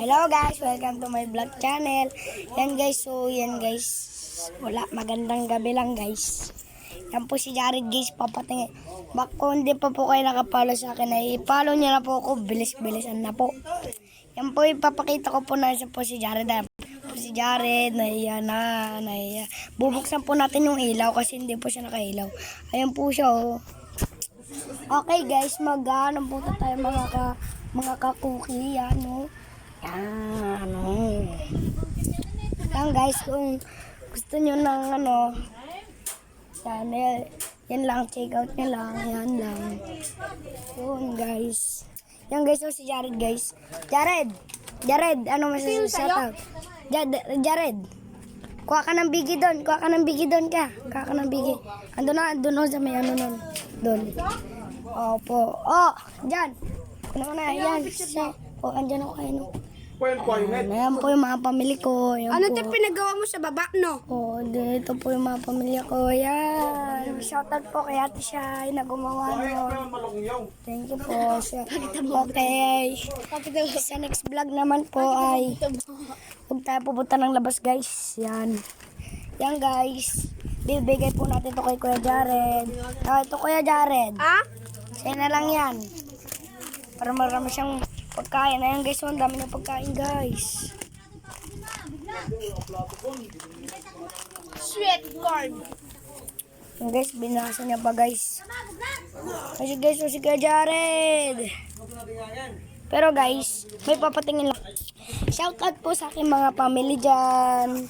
Hello guys, welcome to my vlog channel. Yan guys, wala, magandang gabi lang guys. Yan po si Jared guys, papatingin. Bak kung hindi pa po kayo nakapalo sa akin, ay i-follow niyo na po ako, bilis-bilisan na po. Yan po, ipapakita ko po na po si Jared. Si Jared, nahiya. Bubuksan po natin yung ilaw kasi hindi po siya nakailaw. Ayan po siya oh. Okay guys, mag-ano po tayo mga ka-cookie, yan oh. Yan guys, kung gusto nyo ng channel, yan lang, check out nyo lang, yan lang. Yun guys. Yan guys, si Jared guys. Jared, ano masasabi sa Jared, kuha ka ng bigi doon, kuha ka ng bigi. Andun sa may ano nun. Doon. Opo. Oh, dyan. Kuno na, yan. Oh, andyan ako kayo. Ayan po yung mga pamilya ko. Ano ito pinagawa mo sa baba, no? Oh, dito po yung mga pamilya ko. Yan. Shoutout po kay Ate Shai na gumawa nun. Thank you po. Okay. Sa next vlog naman po ay huwag tayo pupunta ng labas guys. Yan. Yan guys. Bibigay po natin to kay Kuya Jared. Ito Kuya Jared. Ah? Sa'yo na lang yan. Para marami siyang pagkain. Ayan guys, ang dami ng pagkain guys. Sweet corn. Ayan guys, binasa niya pa guys. Kasi guys, si Kuya Jared. Pero guys, may papatingin lang. Shoutout po sa aking mga family dyan.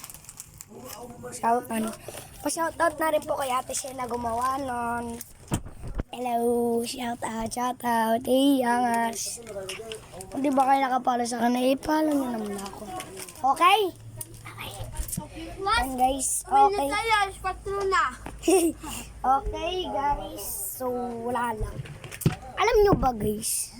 Pa-shoutout na rin po kay Ate Shai na gumawa nun. Hello, shoutout. Iyangas. Kung di ba kayo nakapalo sa kanila, i-follow nyo naman ako. Okay? And guys, okay. Okay guys, so wala lang. Alam nyo ba guys,